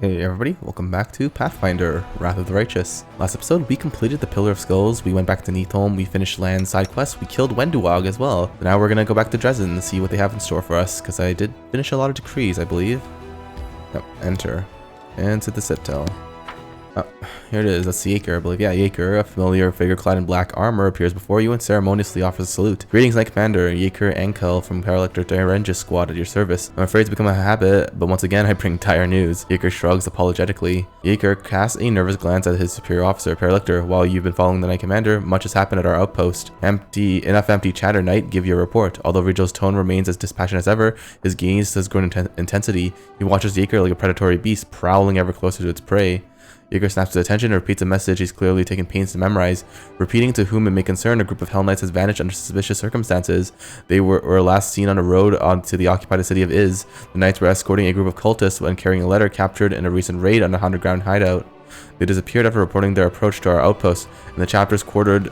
Hey everybody, welcome back to Pathfinder, Wrath of the Righteous. Last episode, we completed the Pillar of Skulls, we went back to Neathholm, we finished land side quests, we killed Wenduwag as well. Now we're gonna go back to Dresden and see what they have in store for us, because I did finish a lot of decrees, I believe. Yep, enter. And to the Citadel. Oh, here it is, that's Yaker, I believe. Yeah, Yaker, a familiar figure clad in black armor, appears before you and ceremoniously offers a salute. Greetings, Knight Commander, Yaker Ankel from Paralector Derengis squad at your service. I'm afraid it's become a habit, but once again I bring dire news. Yaker shrugs apologetically. Yaker casts a nervous glance at his superior officer, Paralector. While you've been following the Knight Commander, much has happened at our outpost. Enough empty chatter, Knight, give your report. Although Rigel's tone remains as dispassionate as ever, his gaze has grown in intensity. He watches Yaker like a predatory beast, prowling ever closer to its prey. Yaker snaps his attention and repeats a message he's clearly taken pains to memorize. Repeating to whom it may concern, a group of Hellknights has vanished under suspicious circumstances. They were last seen on a road onto the occupied city of Iz. The Knights were escorting a group of cultists when carrying a letter captured in a recent raid on a underground hideout. They disappeared after reporting their approach to our outpost. In the chapters quartered,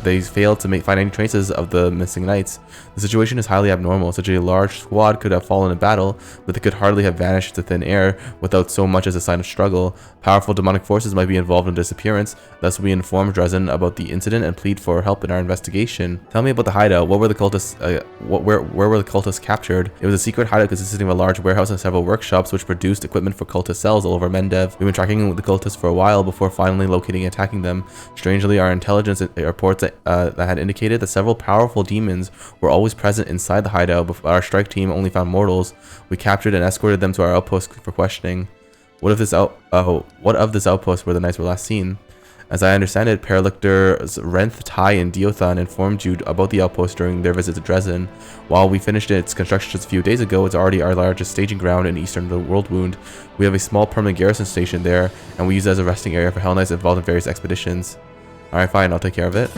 they failed to find any traces of the missing knights. The situation is highly abnormal. Such a large squad could have fallen in battle, but they could hardly have vanished to thin air without so much as a sign of struggle. Powerful demonic forces might be involved in disappearance. Thus, we informed Dresden about the incident and plead for help in our investigation. Tell me about the hideout. What were the cultists? Where were the cultists captured? It was a secret hideout consisting of a large warehouse and several workshops which produced equipment for cultist cells all over Mendev. We've been tracking the cultists for a while before finally locating and attacking them. Strangely, our intelligence reports that had indicated that several powerful demons were always present inside the hideout, but our strike team only found mortals. We captured and escorted them to our outpost for questioning. What of this outpost where the knights were last seen? As I understand it, Paralectors Renth, Tai, and Diothan informed you about the outpost during their visit to Dresden. While we finished its construction just a few days ago, it's already our largest staging ground in eastern Worldwound. We have a small permanent garrison station there, and we use it as a resting area for Hellknights involved in various expeditions. Alright, fine, I'll take care of it.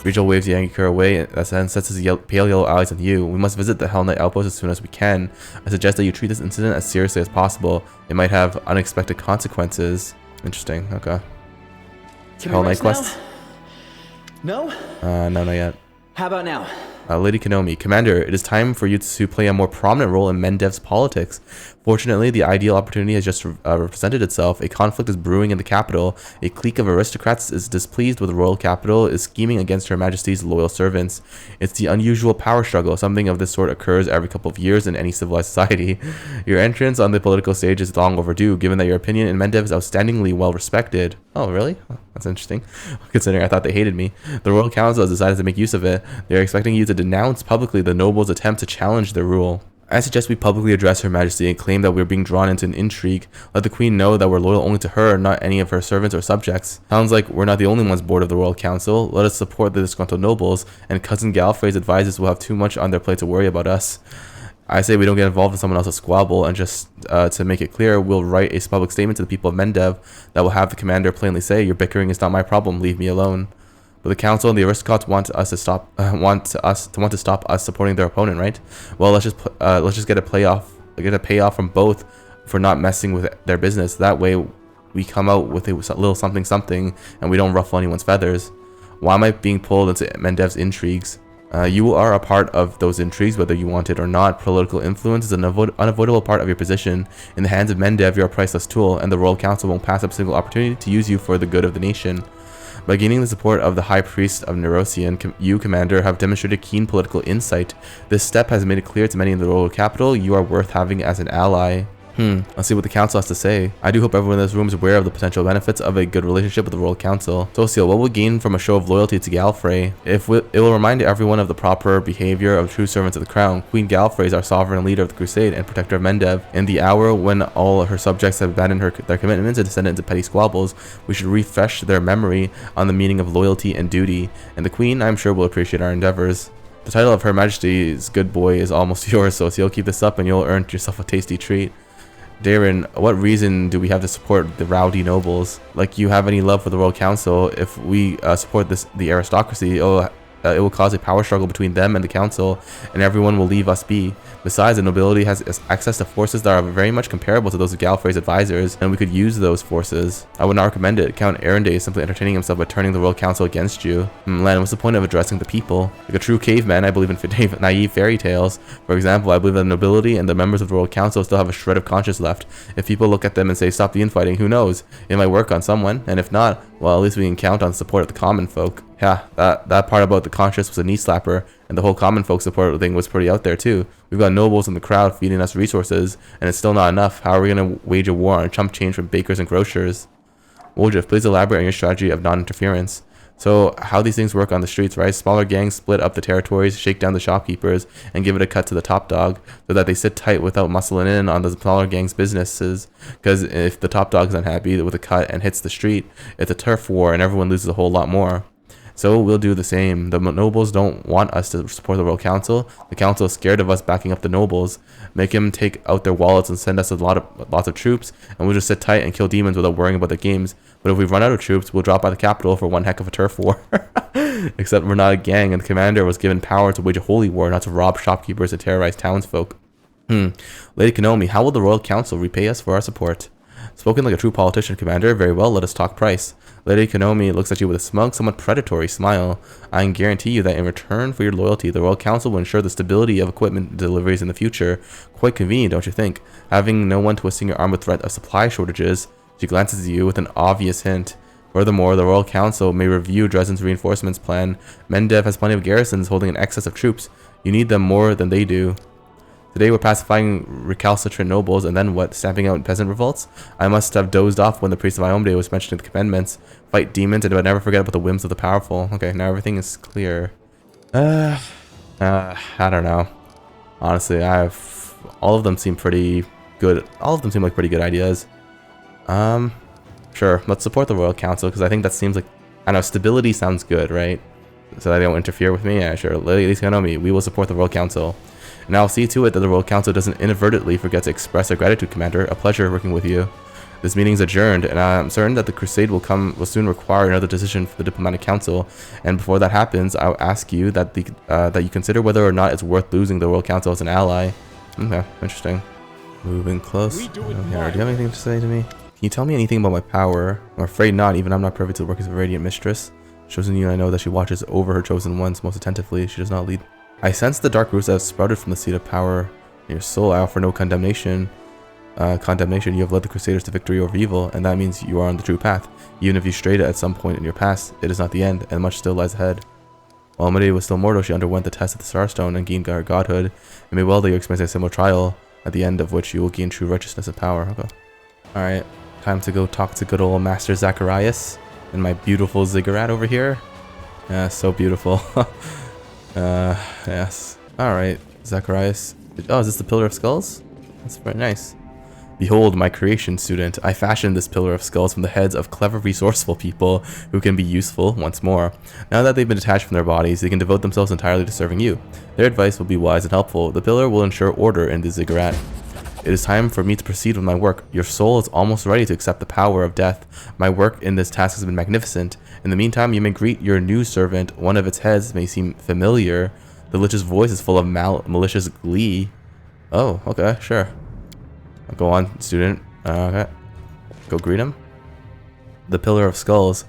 Rigel waves Yankee away and sets his pale yellow eyes on you. We must visit the Hellknight outpost as soon as we can. I suggest that you treat this incident as seriously as possible. It might have unexpected consequences. Interesting, okay. Hellknight quest? No? No, not yet. How about now? Lady Kanomi, Commander, it is time for you to play a more prominent role in Mendev's politics. Fortunately, the ideal opportunity has just represented itself. A conflict is brewing in the capital. A clique of aristocrats is displeased with the royal capital, is scheming against Her Majesty's loyal servants. It's the unusual power struggle. Something of this sort occurs every couple of years in any civilized society. Your entrance on the political stage is long overdue, given that your opinion in Mendev is outstandingly well respected. Oh, really? That's interesting, considering I thought they hated me. The Royal Council has decided to make use of it. They are expecting you to denounce publicly the nobles' attempt to challenge their rule. I suggest we publicly address Her Majesty and claim that we're being drawn into an intrigue. Let the Queen know that we're loyal only to her, not any of her servants or subjects. Sounds like we're not the only ones bored of the Royal Council. Let us support the disgruntled nobles, and Cousin Galfrey's advisors will have too much on their plate to worry about us. I say we don't get involved in someone else's squabble, and just to make it clear, we'll write a public statement to the people of Mendev that will have the commander plainly say, "Your bickering is not my problem. Leave me alone." But the council and the aristocrats want us to stop us supporting their opponent, right? Well, let's just get a payoff from both for not messing with their business. That way, we come out with a little something, and we don't ruffle anyone's feathers. Why am I being pulled into Mendev's intrigues? You are a part of those intrigues, whether you want it or not. Political influence is an unavoidable part of your position. In the hands of Mendev, you're a priceless tool, and the Royal Council won't pass up a single opportunity to use you for the good of the nation. By gaining the support of the High Priest of Nerosian, you, Commander, have demonstrated keen political insight. This step has made it clear to many in the royal capital you are worth having as an ally. Let's see what the council has to say. I do hope everyone in this room is aware of the potential benefits of a good relationship with the Royal Council. Socio, what will gain from a show of loyalty to Galfrey? It will remind everyone of the proper behavior of true servants of the crown. Queen Galfrey is our sovereign leader of the crusade and protector of Mendev. In the hour when all her subjects have abandoned their commitments and descended into petty squabbles, we should refresh their memory on the meaning of loyalty and duty. And the Queen, I'm sure, will appreciate our endeavors. The title of Her Majesty's good boy is almost yours, Socio. Keep this up and you'll earn yourself a tasty treat. Darren, what reason do we have to support the rowdy nobles? Like you have any love for the Royal Council? If we support the aristocracy, it will cause a power struggle between them and the council, and everyone will leave us be. Besides, the nobility has access to forces that are very much comparable to those of Gallifrey's advisors, and we could use those forces. I would not recommend it. Count Arendelle is simply entertaining himself by turning the Royal Council against you. Len, what's the point of addressing the people? Like a true caveman, I believe in naive fairy tales. For example, I believe that the nobility and the members of the Royal Council still have a shred of conscience left. If people look at them and say, stop the infighting, who knows? It might work on someone, and if not, well, at least we can count on the support of the common folk. Yeah, that part about the conscience was a knee slapper, and the whole common folk support thing was pretty out there too. We've got nobles in the crowd feeding us resources, and it's still not enough. How are we going to wage a war on chump change from bakers and grocers? Woljif, please elaborate on your strategy of non-interference. So how these things work on the streets, right? Smaller gangs split up the territories, shake down the shopkeepers, and give it a cut to the top dog so that they sit tight without muscling in on the smaller gangs' businesses. Because if the top dog's unhappy with a cut and hits the street, it's a turf war and everyone loses a whole lot more. So we'll do the same. The nobles don't want us to support the Royal Council. The council is scared of us backing up the nobles. Make them take out their wallets and send us lots of troops, and we'll just sit tight and kill demons without worrying about the games. But if we run out of troops, we'll drop by the capital for one heck of a turf war. Except we're not a gang, and the commander was given power to wage a holy war, not to rob shopkeepers and terrorize townsfolk. Lady Kenomi, how will the Royal Council repay us for our support? Spoken like a true politician, Commander. Very well, let us talk price. Lady Kenomi looks at you with a smug, somewhat predatory smile. I can guarantee you that in return for your loyalty, the Royal Council will ensure the stability of equipment deliveries in the future. Quite convenient, don't you think? Having no one twisting your arm with threat of supply shortages. She glances at you with an obvious hint. Furthermore, the Royal Council may review Dresden's reinforcements plan. Mendev has plenty of garrisons holding an excess of troops. You need them more than they do. Today we're pacifying recalcitrant nobles, and then what? Stamping out peasant revolts? I must have dozed off when the priest of Iomde was mentioning the commandments. Fight demons and never forget about the whims of the powerful. Okay, now everything is clear. I don't know. Honestly, all of them seem pretty good. All of them seem like pretty good ideas. Sure, let's support the Royal Council, because I think that seems like, I know, stability sounds good, right? So that they don't interfere with me? Yeah, sure. Ladies know me. We will support the Royal Council. And I'll see to it that the Royal Council doesn't inadvertently forget to express their gratitude, Commander. A pleasure working with you. This meeting's adjourned, and I'm certain that the crusade will soon require another decision for the Diplomatic Council. And before that happens, I'll ask you that you consider whether or not it's worth losing the Royal Council as an ally. Okay, interesting. Moving close. Do you have anything to say to me? Can you tell me anything about my power? I'm afraid not. Even I'm not privy to the workings of a Radiant Mistress. Chosen you, I know that she watches over her chosen ones most attentively. She does not lead. I sense the dark roots that have sprouted from the seat of power in your soul. I offer no condemnation. You have led the Crusaders to victory over evil, and that means you are on the true path. Even if you strayed at some point in your past, it is not the end, and much still lies ahead. While Medea was still mortal, she underwent the test of the Starstone and gained her godhood. It may well that you experience a similar trial, at the end of which you will gain true righteousness and power. Okay. Alright, time to go talk to good old Master Zacharias and my beautiful ziggurat over here. Yeah, so beautiful. Yes. Alright, Zacharias. Oh, is this the Pillar of Skulls? That's very nice. Behold, my creation, student. I fashioned this Pillar of Skulls from the heads of clever, resourceful people who can be useful once more. Now that they've been detached from their bodies, they can devote themselves entirely to serving you. Their advice will be wise and helpful. The pillar will ensure order in the ziggurat. It is time for me to proceed with my work. Your soul is almost ready to accept the power of death. My work in this task has been magnificent. In the meantime, you may greet your new servant. One of its heads may seem familiar. The Lich's voice is full of malicious glee. Oh, okay, sure. Go on, student. Okay. Go greet him. The Pillar of Skulls.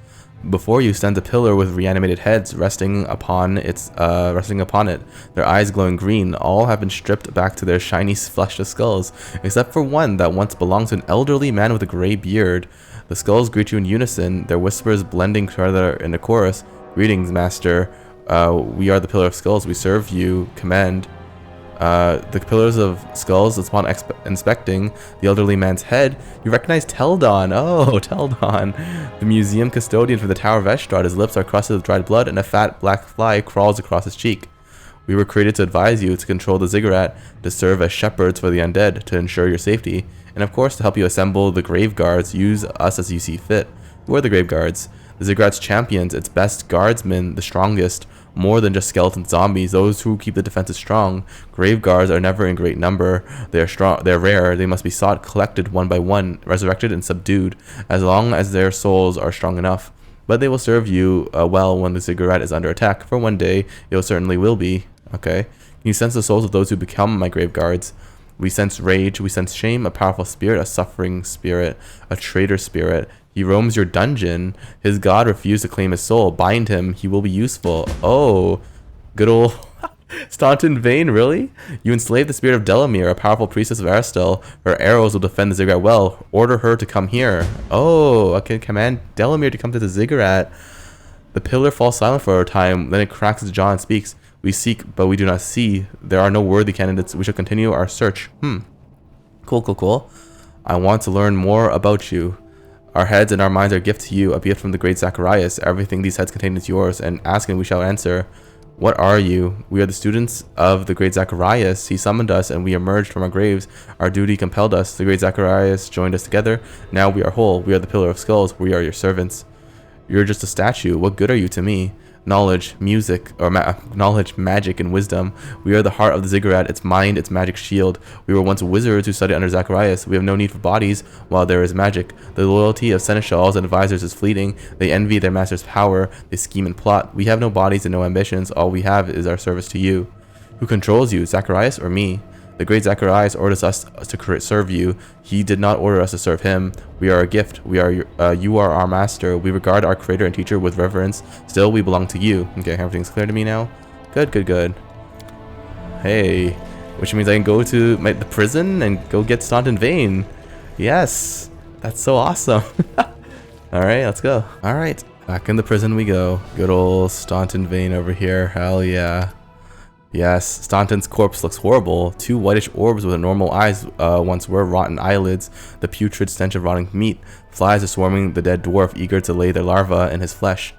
Before you stands a pillar with reanimated heads resting upon it. Their eyes glowing green. All have been stripped back to their shiny fleshless skulls, except for one that once belonged to an elderly man with a gray beard. The skulls greet you in unison, their whispers blending together in a chorus. Greetings, master. We are the Pillar of Skulls. We serve you. Command. The Pillars of Skulls, upon inspecting the elderly man's head, you recognize Teldon. Oh, Teldon, the museum custodian for the Tower of Estrad. His lips are crusted with dried blood, and a fat black fly crawls across his cheek. We were created to advise you, to control the ziggurat, to serve as shepherds for the undead, to ensure your safety, and of course to help you assemble the grave guards. Use us as you see fit. Who are the grave guards? The ziggurat's champions, its best guardsmen, the strongest. More than just skeleton zombies, those who keep the defenses strong. Grave guards are never in great number. They are strong. They are rare. They must be sought, collected one by one, resurrected and subdued, as long as their souls are strong enough. But they will serve you well when the ziggurat is under attack. For one day, it certainly will be. Okay. You sense the souls of those who become my grave guards. We sense rage, we sense shame, a powerful spirit, a suffering spirit, a traitor spirit. He roams your dungeon. His god refused to claim his soul. Bind him, he will be useful. Oh, good old Staunton Vhane, really? You enslave the spirit of Delamere, a powerful priestess of Erastil. Her arrows will defend the ziggurat well. Order her to come here. Oh, I can command Delamere to come to the ziggurat. The pillar falls silent for a time, then it cracks its jaw and speaks. We seek, but we do not see. There are no worthy candidates. We shall continue our search. Cool. I want to learn more about you. Our heads and our minds are a gift to you, a gift from the great Zacharias. Everything these heads contain is yours, and ask and we shall answer. What are you? We are the students of the great Zacharias. He summoned us, and we emerged from our graves. Our duty compelled us. The great Zacharias joined us together. Now we are whole. We are the pillar of skulls. We are your servants. You're just a statue. What good are you to me? Knowledge, music, or knowledge, magic, and wisdom. We are the heart of the ziggurat, its mind, its magic shield. We were once wizards who studied under Zacharias. We have no need for bodies while there is magic. The loyalty of seneschals and advisors is fleeting. They envy their master's power. They scheme and plot. We have no bodies and no ambitions. All we have is our service to you. Who controls you, Zacharias or me? The great Zacharias orders us to serve you. He did not order us to serve him. We are a gift. You are our master. We regard our creator and teacher with reverence. Still, we belong to you. Okay, everything's clear to me now. Good. Hey, which means I can go to the prison and go get Staunton Vhane. Yes, that's so awesome. All right, let's go. All right, back in the prison we go. Good old Staunton Vhane over here. Hell yeah. Yes, Staunton's corpse looks horrible. 2 whitish orbs with normal eyes once were, rotten eyelids, the putrid stench of rotting meat. Flies are swarming the dead dwarf, eager to lay their larvae in his flesh.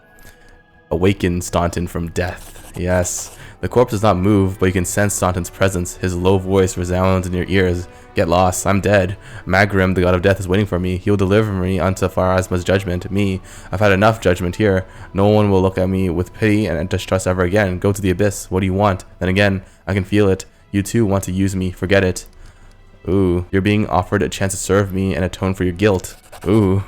Awaken Staunton from death. Yes, the corpse does not move, but you can sense Staunton's presence. His low voice resounds in your ears. Get lost, I'm dead. Magrim, the god of death, is waiting for me. He will deliver me unto Pharasma's judgment. Me, I've had enough judgment here. No one will look at me with pity and distrust ever again. Go to the abyss. What do you want? Then again, I can feel it. You too want to use me. Forget it. Ooh, you're being offered a chance to serve me and atone for your guilt. Ooh.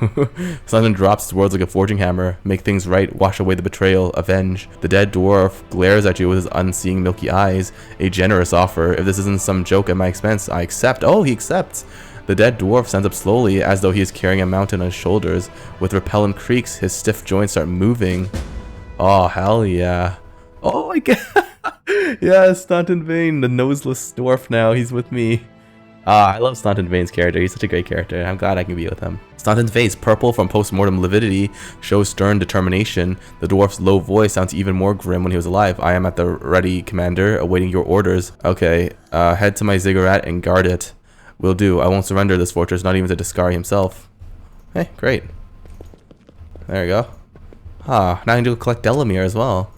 Staunton drops his words like a forging hammer. Make things right, wash away the betrayal, avenge. The dead dwarf glares at you with his unseeing milky eyes. A generous offer. If this isn't some joke at my expense, I accept. Oh, he accepts. The dead dwarf stands up slowly as though he is carrying a mountain on his shoulders. With repellent creaks, his stiff joints start moving. Oh, hell yeah. Oh my god. Yeah, Staunton Vhane, the noseless dwarf now. He's with me. I love Staunton Vhane's character. He's such a great character. I'm glad I can be with him. Staunton's face, purple from post-mortem lividity, shows stern determination. The dwarf's low voice sounds even more grim when he was alive. I am at the ready, Commander, awaiting your orders. Okay, head to my ziggurat and guard it. Will do. I won't surrender this fortress, not even to Discari himself. Hey, great. There you go. Now I can go collect Delamere as well.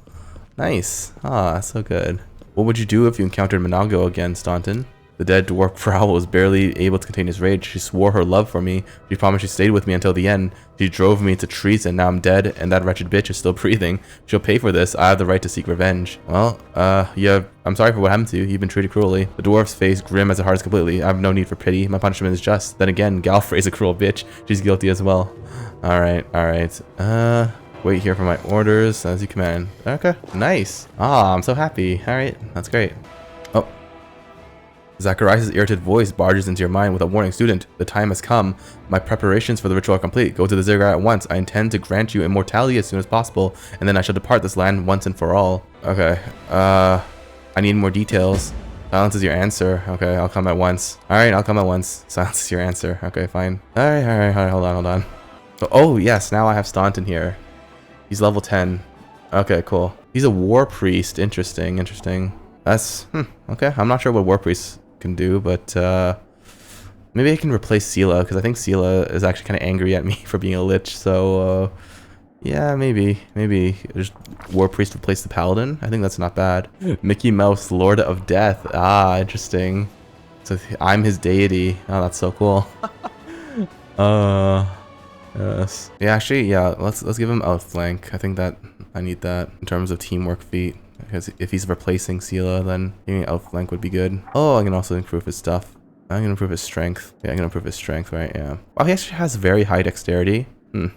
Nice. That's so good. What would you do if you encountered Monago again, Staunton? The dead dwarf Prowl was barely able to contain his rage. She swore her love for me. She promised she stayed with me until the end. She drove me to treason. Now I'm dead, and that wretched bitch is still breathing. She'll pay for this. I have the right to seek revenge. Well, yeah, I'm sorry for what happened to you. You've been treated cruelly. The dwarf's face grim as her heart is completely. I have no need for pity. My punishment is just. Then again, Galfrey's a cruel bitch. She's guilty as well. Alright. Wait here for my orders as you command. Okay, nice. I'm so happy. Alright, that's great. Oh. Zacharias' irritated voice barges into your mind with a warning. Student, the time has come. My preparations for the ritual are complete. Go to the ziggurat at once. I intend to grant you immortality as soon as possible, and then I shall depart this land once and for all. Okay, I need more details. Silence is your answer. Okay, I'll come at once. Alright, I'll come at once. Silence is your answer. Okay, fine. Alright, hold on. Oh, yes, now I have Staunton here. He's level 10. Okay, cool. He's a war priest. Interesting. That's, okay. I'm not sure what war priests can do, but maybe I can replace Sela, because I think Sela is actually kind of angry at me for being a lich, so yeah, maybe just war priest replace the paladin. I think that's not bad. Mickey Mouse, Lord of Death. Interesting. So I'm his deity. Oh, that's so cool. Yes. Yeah, actually, yeah, let's give him outflank. I think that I need that in terms of teamwork feat. Because if he's replacing Sela, then giving outflank would be good. Oh, I can also improve his stuff. I'm gonna improve his strength. Yeah, I'm gonna improve his strength, right? Yeah. Wow, he actually has very high dexterity.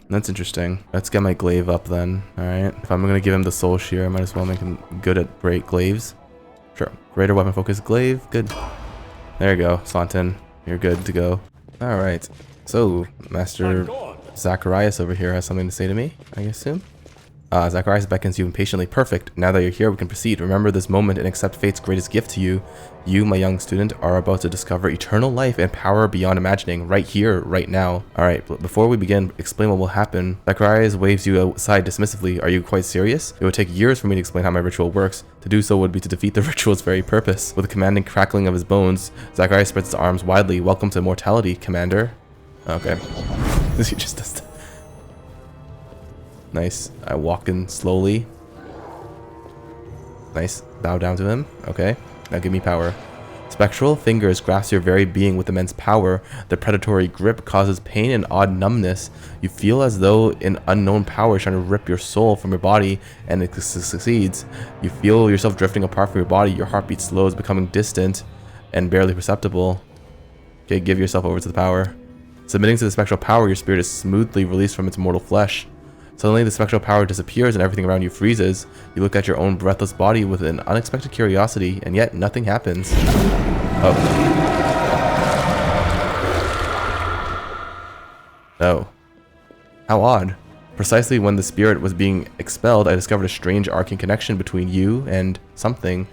That's interesting. Let's get my glaive up then. Alright. If I'm gonna give him the soul shear, I might as well make him good at great glaives. Sure. Greater weapon focus glaive. Good. There you go, Staunton. You're good to go. Alright. So, Master Zacharias over here has something to say to me, I assume. Zacharias beckons you impatiently. Perfect. Now that you're here, we can proceed. Remember this moment and accept fate's greatest gift to you. You, my young student, are about to discover eternal life and power beyond imagining. Right here, right now. Alright, but before we begin, explain what will happen. Zacharias waves you aside dismissively. Are you quite serious? It would take years for me to explain how my ritual works. To do so would be to defeat the ritual's very purpose. With a commanding crackling of his bones, Zacharias spreads his arms widely. Welcome to immortality, Commander. Okay. He just does that. Nice. I walk in slowly. Nice. Bow down to him. Okay. Now give me power. Spectral fingers grasp your very being with immense power. The predatory grip causes pain and odd numbness. You feel as though an unknown power is trying to rip your soul from your body, and it succeeds. You feel yourself drifting apart from your body. Your heartbeat slows, becoming distant and barely perceptible. Okay, give yourself over to the power. Submitting to the spectral power, your spirit is smoothly released from its mortal flesh. Suddenly, the spectral power disappears and everything around you freezes. You look at your own breathless body with an unexpected curiosity, and yet nothing happens. Oh. Oh. How odd. Precisely when the spirit was being expelled, I discovered a strange arcane connection between you and something,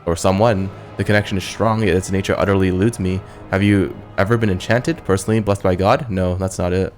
or someone. The connection is strong, yet its nature utterly eludes me. Have you ever been enchanted, personally, blessed by God? No, that's not it.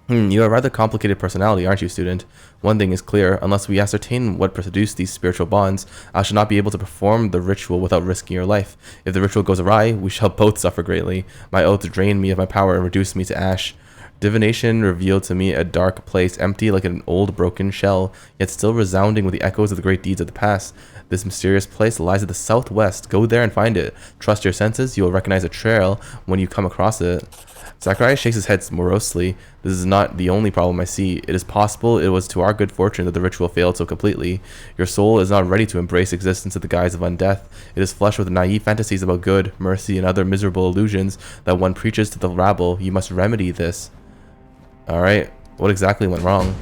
You have a rather complicated personality, aren't you, student? One thing is clear. Unless we ascertain what produced these spiritual bonds, I shall not be able to perform the ritual without risking your life. If the ritual goes awry, we shall both suffer greatly. My oath drained me of my power and reduced me to ash. Divination revealed to me a dark place, empty like an old broken shell, yet still resounding with the echoes of the great deeds of the past. This mysterious place lies at the southwest. Go there and find it. Trust your senses. You will recognize a trail when you come across it. Zacharias shakes his head morosely. This is not the only problem I see. It is possible it was to our good fortune that the ritual failed so completely. Your soul is not ready to embrace existence in the guise of undeath. It is flushed with naive fantasies about good, mercy, and other miserable illusions that one preaches to the rabble. You must remedy this. Alright, what exactly went wrong?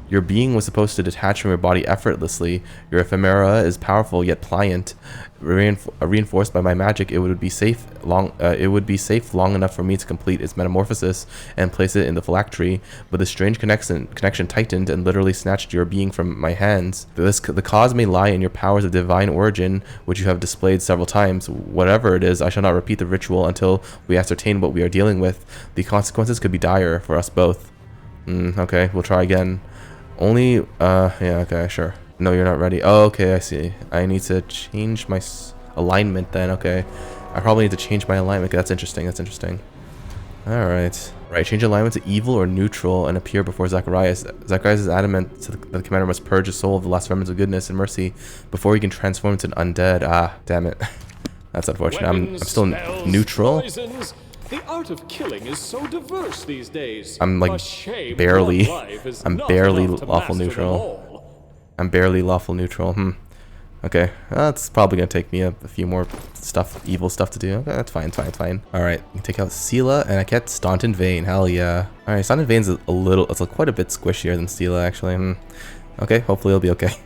Your being was supposed to detach from your body effortlessly. Your ephemera is powerful yet pliant. Reinforced by my magic, it would be safe long enough for me to complete its metamorphosis and place it in the phylactery. But the strange connection tightened and literally snatched your being from my hands. The cause may lie in your powers of divine origin, which you have displayed several times. Whatever it is, I shall not repeat the ritual until we ascertain what we are dealing with. The consequences could be dire for us both. Okay, we'll try again. Only, yeah, okay, sure. No, you're not ready. Oh, okay, I see. I need to change my alignment then, okay. I probably need to change my alignment. Okay, that's interesting, that's interesting. Alright. Right, change alignment to evil or neutral and appear before Zacharias. Zacharias is adamant that the commander must purge his soul of the last remnants of goodness and mercy before he can transform into an undead. Ah, damn it. That's unfortunate. I'm still neutral. Poisons. The art of killing is so diverse these days. I'm like barely lawful neutral. I'm barely lawful neutral. Okay, that's probably gonna take me a few more evil stuff to do. Okay, that's fine, fine. Alright, take out Sela, and I get Staunton Vhane. Hell yeah. Alright, Staunton Vhane's it's quite a bit squishier than Sela, actually. Okay, hopefully it'll be okay.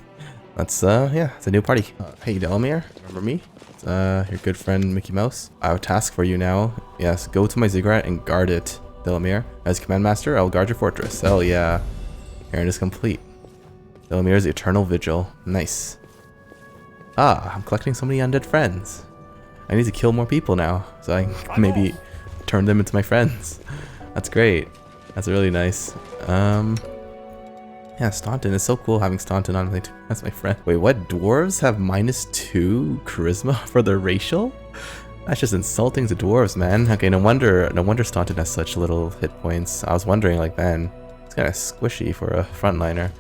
Let's, yeah, it's a new party. Hey, Delamere, remember me? Your good friend Mickey Mouse. I have a task for you now. Yes, go to my ziggurat and guard it, Delamere. As command master, I will guard your fortress. Hell yeah. Errand is complete. Delamere's eternal vigil. Nice. Ah, I'm collecting so many undead friends. I need to kill more people now, so I can maybe turn them into my friends. That's great. That's really nice. Yeah, Staunton. It's so cool having Staunton on as my friend. Wait, what? Dwarves have -2 charisma for their racial? That's just insulting to dwarves, man. Okay, no wonder Staunton has such little hit points. I was wondering, like, man, it's kind of squishy for a frontliner.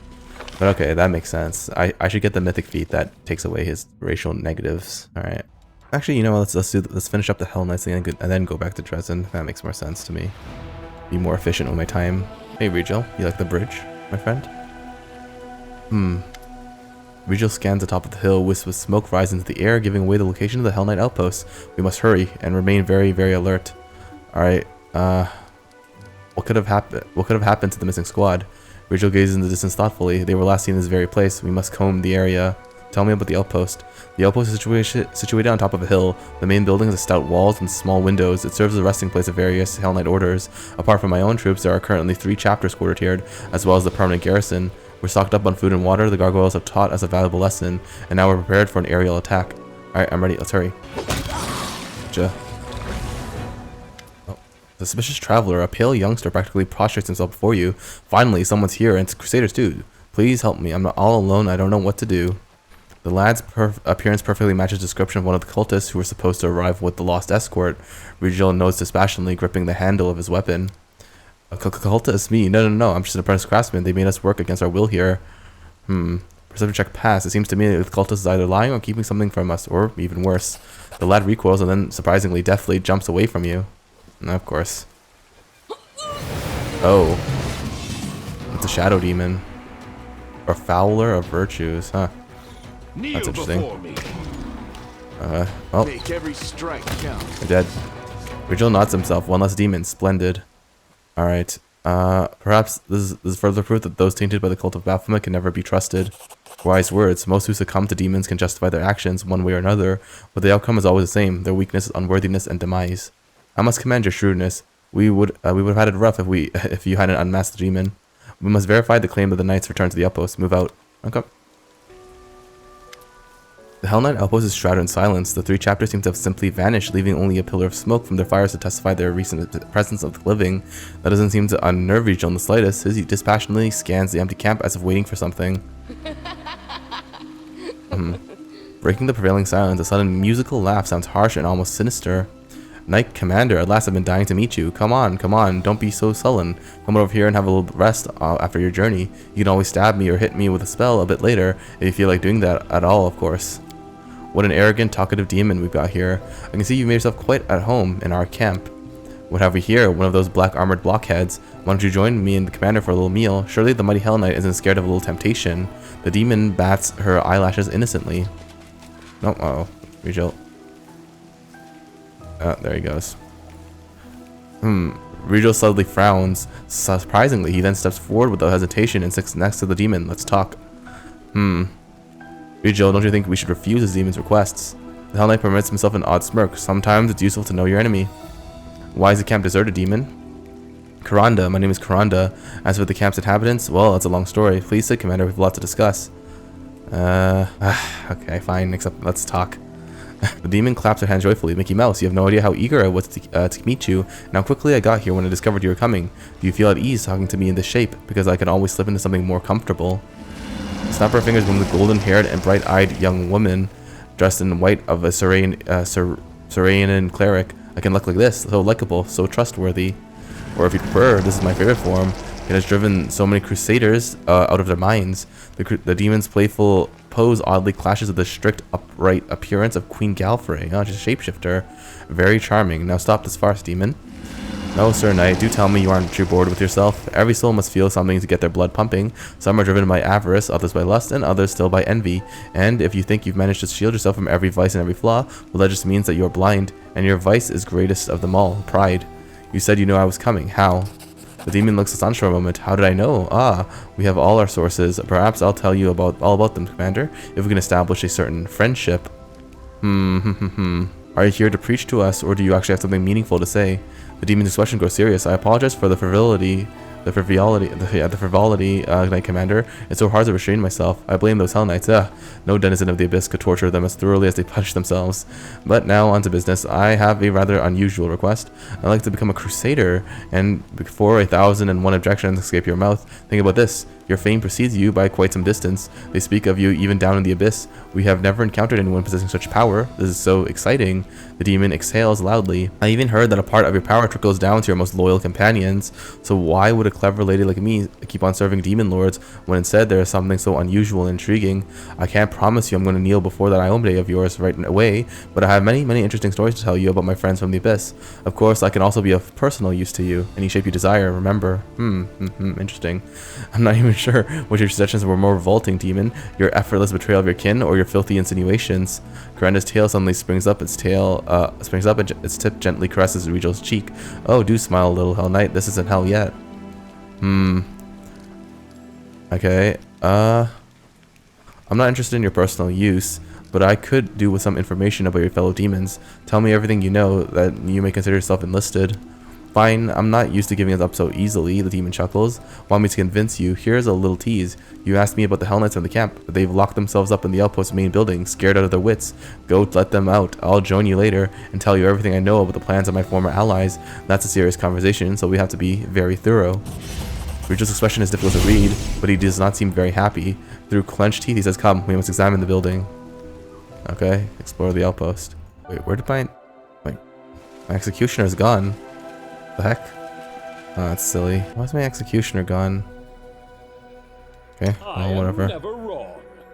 But okay, that makes sense. I should get the mythic feat that takes away his racial negatives. All right. Actually, you know what? Let's finish up the Hellknights thing and then go back to Dresden. That makes more sense to me. Be more efficient with my time. Hey, Regil, you like the bridge, my friend? Regil scans the top of the hill, wisps of smoke rise into the air, giving away the location of the Hellknight outpost. We must hurry and remain very, very alert. Alright, what could have happened to the missing squad? Regil gazes in the distance thoughtfully. They were last seen in this very place. We must comb the area Tell me about the outpost. The outpost is situated on top of a hill. The main building has stout walls and small windows. It serves as a resting place of various Hellknight orders. Apart from my own troops, there are currently 3 chapters quartered here, as well as the permanent garrison. We're stocked up on food and water. The gargoyles have taught us a valuable lesson, and now we're prepared for an aerial attack. Alright, I'm ready. Let's hurry. Gotcha. Oh. The suspicious traveler, a pale youngster, practically prostrates himself before you. Finally, someone's here, and it's crusaders too. Please help me. I'm not all alone. I don't know what to do. The lad's appearance perfectly matches the description of one of the cultists who were supposed to arrive with the lost escort. Rigel nods dispassionately, gripping the handle of his weapon. A cultist? Me? No. I'm just an apprentice craftsman. They made us work against our will here. Perception check passed. It seems to me that the cultist is either lying or keeping something from us, or even worse. The lad recoils and then, surprisingly, deftly jumps away from you. Of course. Oh. It's a shadow demon. Or fowler of virtues, huh? That's interesting. Well, Make every strike count. we're dead. Rigel nods himself. One less demon. Splendid. Alright. Perhaps this is further proof that those tainted by the cult of Baphomet can never be trusted. Wise words. Most who succumb to demons can justify their actions one way or another, but the outcome is always the same: their weakness, unworthiness, and demise. I must commend your shrewdness. We would have had it rough if you hadn't unmasked the demon. We must verify the claim of the knights. Return to the outpost. Move out. Okay. The Hellknight outpost is shrouded in silence. The 3 chapters seem to have simply vanished, leaving only a pillar of smoke from their fires to testify their recent presence of the living. That doesn't seem to unnerve Rigel in the slightest. He dispassionately scans the empty camp as if waiting for something. Breaking the prevailing silence, a sudden musical laugh sounds harsh and almost sinister. Knight Commander, at last I've been dying to meet you. Come on, don't be so sullen. Come over here and have a little rest after your journey. You can always stab me or hit me with a spell a bit later, if you feel like doing that at all, of course. What an arrogant, talkative demon we've got here. I can see you've made yourself quite at home in our camp. What have we here? One of those black armored blockheads. Why don't you join me and the commander for a little meal? Surely the mighty Hellknight isn't scared of a little temptation. The demon bats her eyelashes innocently. No, uh-oh. Rigel. There he goes. Rigel suddenly frowns. Surprisingly, he then steps forward without hesitation and sits next to the demon. Let's talk. Rigel, don't you think we should refuse this demon's requests? The Hellknight permits himself an odd smirk. Sometimes it's useful to know your enemy. Why is the camp deserted, demon? Karanda, my name is Karanda. As for the camp's inhabitants, well, that's a long story. Please sit, Commander, we have a lot to discuss. Okay, fine, except let's talk. The demon claps her hands joyfully. Mickey Mouse, you have no idea how eager I was to meet you, and how quickly I got here when I discovered you were coming. Do you feel at ease talking to me in this shape? Because I can always slip into something more comfortable. Snap her fingers when the golden-haired and bright-eyed young woman, dressed in white of a Saranian cleric. I can look like this, so likable, so trustworthy. Or if you prefer, this is my favorite form. It has driven so many crusaders out of their minds. The demon's playful pose oddly clashes with the strict, upright appearance of Queen Galfrey. Oh, she's a shapeshifter. Very charming. Now stop this farce, demon. No, Sir Knight, do tell me you aren't too bored with yourself. Every soul must feel something to get their blood pumping. Some are driven by avarice, others by lust, and others still by envy. And if you think you've managed to shield yourself from every vice and every flaw, well, that just means that you are blind, and your vice is greatest of them all, pride. You said you knew I was coming. How? The demon looks astonished for a moment. How did I know? Ah, we have all our sources. Perhaps I'll tell you all about them, Commander, if we can establish a certain friendship. Are you here to preach to us, or do you actually have something meaningful to say? The demon's expression grows serious. I apologize for the frivolity, Knight Commander. It's so hard to restrain myself. I blame those Hellknights. No denizen of the Abyss could torture them as thoroughly as they punish themselves. But now, on to business. I have a rather unusual request. I'd like to become a crusader, and before 1,001 objections escape your mouth, think about this. Your fame precedes you by quite some distance. They speak of you even down in the Abyss. We have never encountered anyone possessing such power. This is so exciting. The demon exhales loudly. I even heard that a part of your power trickles down to your most loyal companions. So why would a clever lady like me keep on serving demon lords when instead there is something so unusual and intriguing? I can't promise you I'm going to kneel before that Iomade of yours right away, but I have many interesting stories to tell you about my friends from the Abyss. Of course, I can also be of personal use to you. Any shape you desire, remember. Interesting. I'm not even sure which of your suggestions were more revolting, demon. Your effortless betrayal of your kin, or your filthy insinuations. Karanda's tail suddenly springs up. Its and its tip gently caresses Rigel's cheek. Oh, do smile, little Hellknight. This isn't hell yet. Okay. I'm not interested in your personal use, but I could do with some information about your fellow demons. Tell me everything you know that you may consider yourself enlisted. Fine, I'm not used to giving it up so easily, the demon chuckles. Want me to convince you? Here's a little tease. You asked me about the Hellknights in the camp. They've locked themselves up in the outpost main building, scared out of their wits. Go let them out. I'll join you later and tell you everything I know about the plans of my former allies. That's a serious conversation, so we have to be very thorough. Rigel's expression is difficult to read, but he does not seem very happy. Through clenched teeth, he says, "Come, we must examine the building." Okay, explore the outpost. Wait, where did my executioner's gone? The heck? Oh, that's silly. Why is my executioner gone? Okay, well, whatever.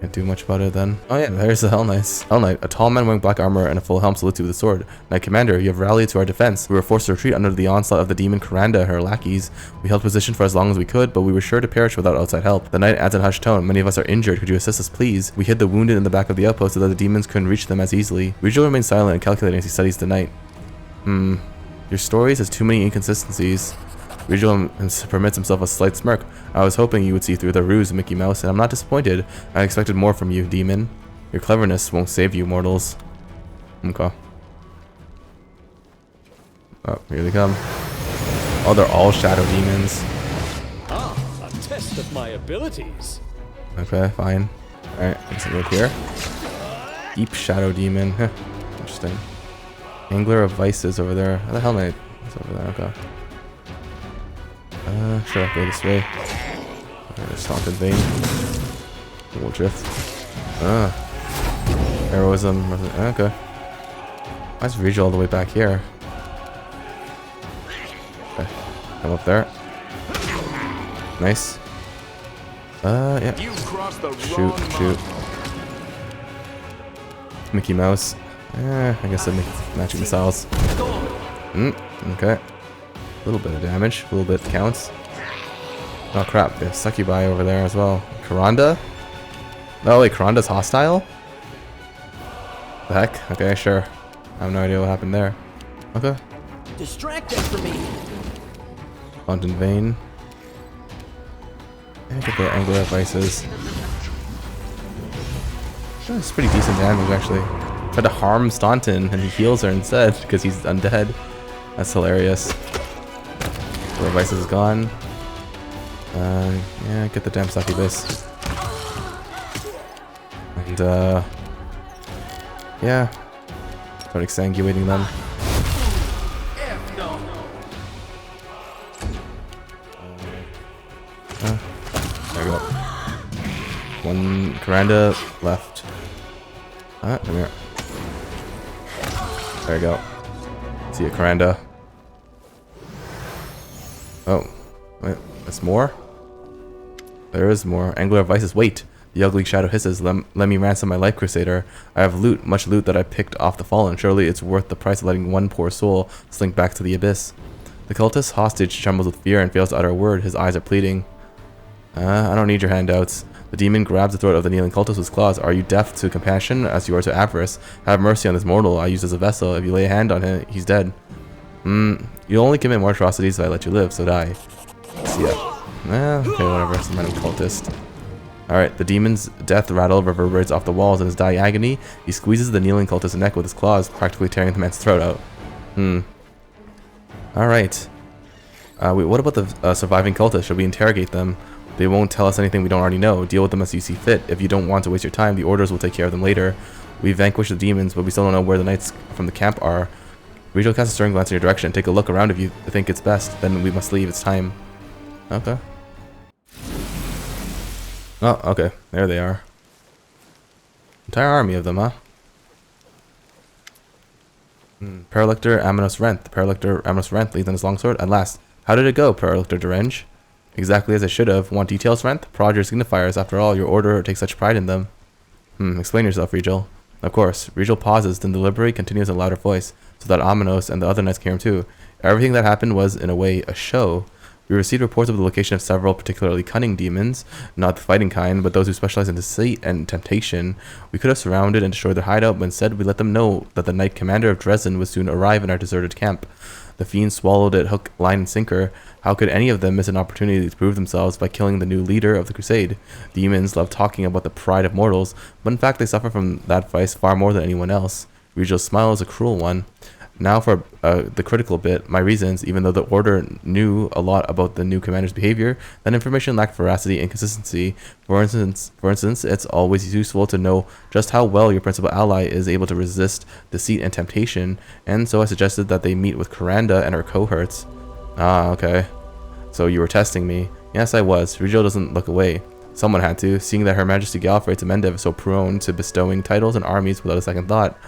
Can't do much about it then. Oh yeah, there's the Hellknights. Hellknight, a tall man wearing black armor and a full helm, salutes you with a sword. Knight Commander, you have rallied to our defense. We were forced to retreat under the onslaught of the demon Karanda and her lackeys. We held position for as long as we could, but we were sure to perish without outside help. The knight adds in a hushed tone, "Many of us are injured. Could you assist us, please? We hid the wounded in the back of the outpost so that the demons couldn't reach them as easily." Rigel remains silent and calculating as he studies the knight. Your stories has too many inconsistencies. Rigel permits himself a slight smirk. I was hoping you would see through the ruse, Mickey Mouse, and I'm not disappointed. I expected more from you, demon. Your cleverness won't save you, mortals. Okay. Oh, here they come. Oh, they're all shadow demons. Ah, a test of my abilities. Okay, fine. Alright, let's look here. Deep shadow demon. Huh. Interesting. Angler of Vices over there. Oh, the Hellknight is over there. Okay. Sure, go this way. Okay, Staunton Vhane. Little drift. Heroism. Okay. Why is Rigel all the way back here? Okay. Come up there. Nice. Yeah. Shoot. Mickey Mouse. I guess I make matching missiles. Okay. A little bit of damage. A little bit counts. Oh crap, there's Succubi over there as well. Karanda? Oh wait, Karanda's hostile? The heck? Okay, sure. I have no idea what happened there. Okay. Distract them from me. Staunton Vhane. Yeah, get the Angler of Vices. That's pretty decent damage actually. Tried to harm Staunton and he heals her instead because he's undead. That's hilarious. The Vices is gone. Yeah, get the damn succubus. And yeah. Start exsanguinating them. There we go. One Karanda left. Come here. There we go. See ya, Karanda. Oh, wait, there's more? There is more. Angler of Vices, wait! The ugly shadow hisses, let me ransom my life, Crusader. I have loot, much loot that I picked off the fallen. Surely it's worth the price of letting one poor soul slink back to the abyss. The cultist, hostage, trembles with fear and fails to utter a word. His eyes are pleading. I don't need your handouts. The demon grabs the throat of the kneeling cultist with his claws. Are you deaf to compassion as you are to avarice? Have mercy on this mortal I use as a vessel. If you lay a hand on him, he's dead. You'll only commit more atrocities if I let you live, so die. See ya. Okay, whatever. Some random cultist. Alright, the demon's death rattle reverberates off the walls in his dying agony. He squeezes the kneeling cultist's neck with his claws, practically tearing the man's throat out. Alright. Wait, what about the surviving cultists? Should we interrogate them? They won't tell us anything we don't already know. Deal with them as you see fit. If you don't want to waste your time, the orders will take care of them later. We vanquished the demons, but we still don't know where the knights from the camp are. Rigel casts a stern glance in your direction. Take a look around if you think it's best. Then we must leave. It's time. Okay. Oh, okay. There they are. Entire army of them, huh? Paralector Aminos Rent. The Paralector Aminos Rent leads on his longsword. At last. How did it go, Paralector Derenge? Exactly as I should have. Want details, Rent? Prod your signifiers. After all, your order takes such pride in them. Explain yourself, Rigel. Of course. Rigel pauses, then deliberately continues in a louder voice, so that Aminos and the other knights can hear him too. Everything that happened was, in a way, a show. We received reports of the location of several particularly cunning demons, not the fighting kind, but those who specialize in deceit and temptation. We could have surrounded and destroyed their hideout, but instead we let them know that the Knight Commander of Dresden would soon arrive in our deserted camp. The fiends swallowed it hook, line, and sinker. How could any of them miss an opportunity to prove themselves by killing the new leader of the crusade? Demons love talking about the pride of mortals, but in fact they suffer from that vice far more than anyone else. Regal's smile is a cruel one. Now for the critical bit, my reasons. Even though the Order knew a lot about the new commander's behavior, that information lacked veracity and consistency. For instance, it's always useful to know just how well your principal ally is able to resist deceit and temptation, and so I suggested that they meet with Coranda and her cohorts. Ah, okay. So you were testing me. Yes, I was. Regal doesn't look away. Someone had to, seeing that Her Majesty Gallifrey to Mendev is so prone to bestowing titles and armies without a second thought.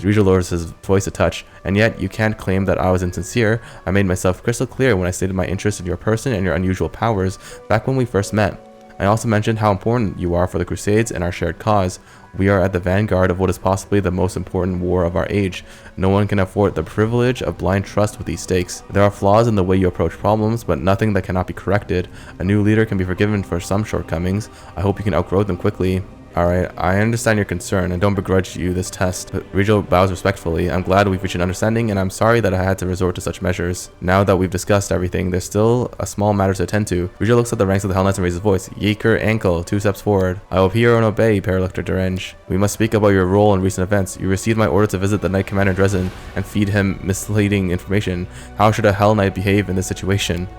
Regal lowers his voice a touch, and yet you can't claim that I was insincere. I made myself crystal clear when I stated my interest in your person and your unusual powers back when we first met. I also mentioned how important you are for the Crusades and our shared cause. We are at the vanguard of what is possibly the most important war of our age. No one can afford the privilege of blind trust with these stakes. There are flaws in the way you approach problems, but nothing that cannot be corrected. A new leader can be forgiven for some shortcomings. I hope you can outgrow them quickly. Alright, I understand your concern and don't begrudge you this test. Regal bows respectfully. I'm glad we've reached an understanding, and I'm sorry that I had to resort to such measures. Now that we've discussed everything, there's still a small matter to attend to. Regal looks at the ranks of the Hellknights and raises his voice. Yeaker, ankle, 2 steps forward. I will hear and obey, Paralector Derenge. We must speak about your role in recent events. You received my order to visit the Knight Commander Dresden and feed him misleading information. How should a Hell Knight behave in this situation?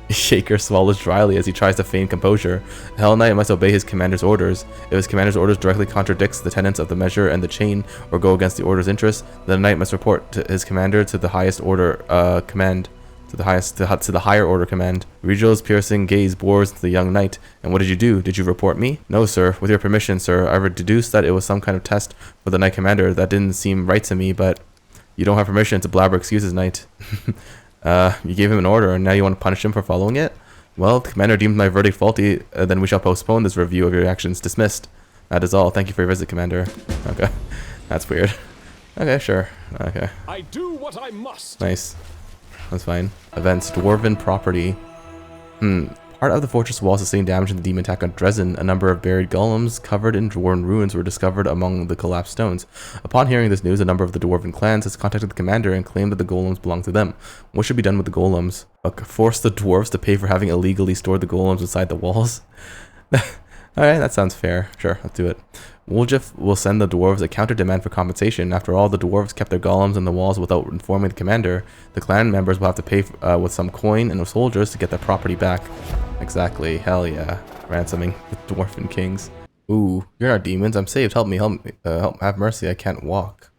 Shaker swallows dryly as he tries to feign composure. The Hell Knight must obey his commander's orders. If his commander's orders directly contradicts the tenets of the measure and the chain, or go against the order's interests, then the knight must report to his commander to the highest order command. To the higher order command. Regal's piercing gaze bores into the young knight. And what did you do? Did you report me? No, sir. With your permission, sir. I deduced that it was some kind of test for the knight commander. That didn't seem right to me, but you don't have permission to blabber excuses, knight. You gave him an order, and now you want to punish him for following it? Well, the commander deemed my verdict faulty, then we shall postpone this review of your actions. Dismissed. That is all. Thank you for your visit, Commander. Okay. That's weird. Okay, sure. Okay. I do what I must. Nice. That's fine. Events. Dwarven property. Part of the fortress wall sustained damage in the demon attack on Dresden. A number of buried golems covered in dwarven ruins were discovered among the collapsed stones. Upon hearing this news, a number of the dwarven clans has contacted the commander and claimed that the golems belong to them. What should be done with the golems? Force the dwarves to pay for having illegally stored the golems inside the walls? Alright, that sounds fair. Sure, let's do it. Woljif will send the dwarves a counter demand for compensation. After all, the dwarves kept their golems in the walls without informing the commander. The clan members will have to pay with some coin and with soldiers to get their property back. Exactly. Hell yeah. Ransoming the dwarven kings. Ooh, you're not demons. I'm saved. Help me. Help me. Have mercy. I can't walk.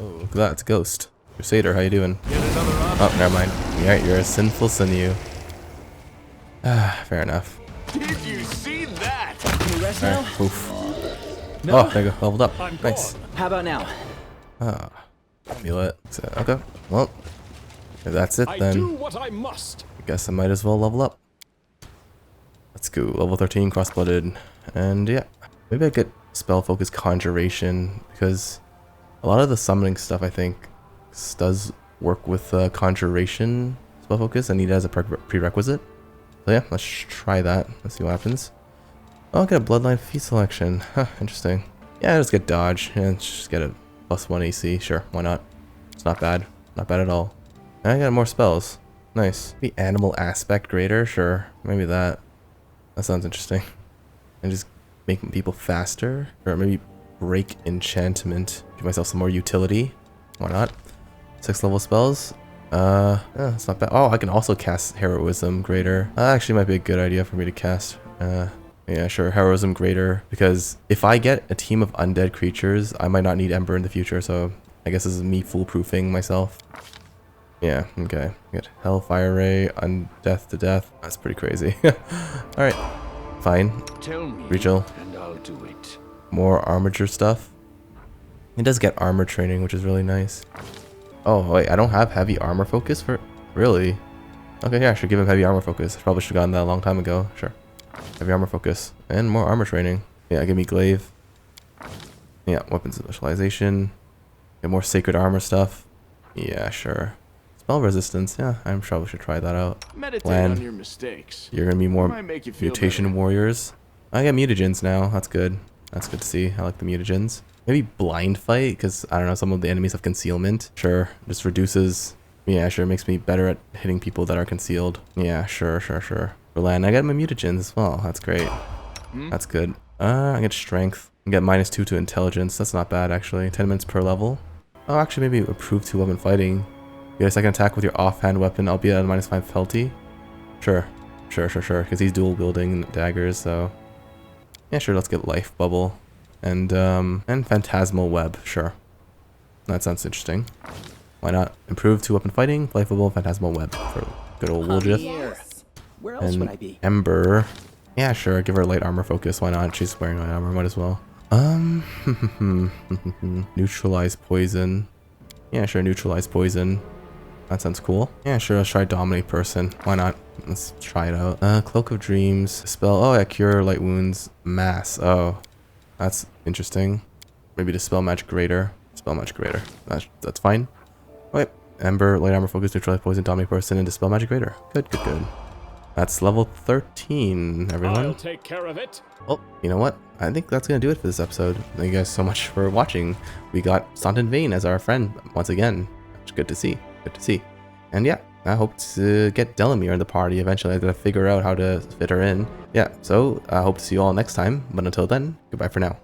Oh, look at that. It's a ghost. Crusader, how you doing? Oh, never mind. Alright, you're a sinful sinew. Ah, fair enough. Did you see that? Can we rest now? Right, oof. No. Oh, there you go. Leveled up. I'm Nice. gone. How about now? Ah, feel it. So, okay. Well, if that's it I then. do what I must. I guess I might as well level up. Let's go. Level 13, cross-blooded. And yeah, maybe I get spell focus conjuration, because a lot of the summoning stuff I think does work with conjuration spell focus. I need it as a prerequisite. So yeah, let's try that. Let's see what happens. Oh, I'll get a bloodline feat selection. Huh, interesting. Yeah, just get dodge and just get a +1 AC. Sure, why not? It's not bad. Not bad at all. And I got more spells. Nice. The animal aspect greater. Sure, maybe that. That sounds interesting. And just make people faster. Or maybe break enchantment. Give myself some more utility. Why not? 6 level spells. Yeah, it's not bad. Oh, I can also cast Heroism Greater. That actually might be a good idea for me to cast. Yeah, sure, Heroism Greater. Because if I get a team of undead creatures, I might not need Ember in the future. So I guess this is me foolproofing myself. Yeah, okay. Get Hellfire Ray, Undeath to Death. That's pretty crazy. Alright, fine. Tell me, Rachel. and I'll do it. More armature stuff. It does get armor training, which is really nice. Oh, wait, I don't have heavy armor focus for... Really? Okay, yeah, I should give him heavy armor focus. I probably should have gotten that a long time ago. Sure. Heavy armor focus. And more armor training. Yeah, give me glaive. Yeah, weapons specialization. Get more sacred armor stuff. Yeah, sure. Spell resistance. Yeah, I probably should try that out. Meditate Lan, on your mistakes. you're gonna be more Might make you feel mutation better. warriors. I got mutagens now. That's good. That's good to see. I like the mutagens. Maybe blind fight, because I don't know, some of the enemies have concealment. Sure, just reduces Yeah, sure. Makes me better at hitting people that are concealed. Yeah, sure. For land, I get my mutagens as well. That's great. That's good. I get strength. I get -2 to intelligence. That's not bad, actually. 10 minutes per level. Oh, actually, maybe improve to weapon fighting. You get a second attack with your offhand weapon, albeit at a -5 penalty. Sure. Because he's dual wielding daggers, so yeah, sure. Let's get life bubble and phantasmal web. Sure, that sounds interesting. Why not? Improve to weapon fighting, life bubble, phantasmal web for good old Woljith. Where else would I be? Ember. Yeah, sure. Give her light armor focus. Why not? She's wearing light armor. Might as well. Neutralize poison. Yeah, sure. Neutralize poison. That sounds cool. Yeah, sure. Let's try dominate person. Why not? Let's try it out. Cloak of dreams. Spell. Oh, yeah. Cure light wounds. Mass. Oh, that's interesting. Maybe dispel magic greater. Dispel magic greater. That's fine. Wait. Ember, light armor focus, neutralize poison, dominate person, and dispel magic greater. Good. That's level 13, everyone. I'll take care of it. Well, you know what? I think that's going to do it for this episode. Thank you guys so much for watching. We got Staunton Vhane as our friend once again. It's good to see. And yeah, I hope to get Delamere in the party eventually. I got to figure out how to fit her in. Yeah, so I hope to see you all next time. But until then, goodbye for now.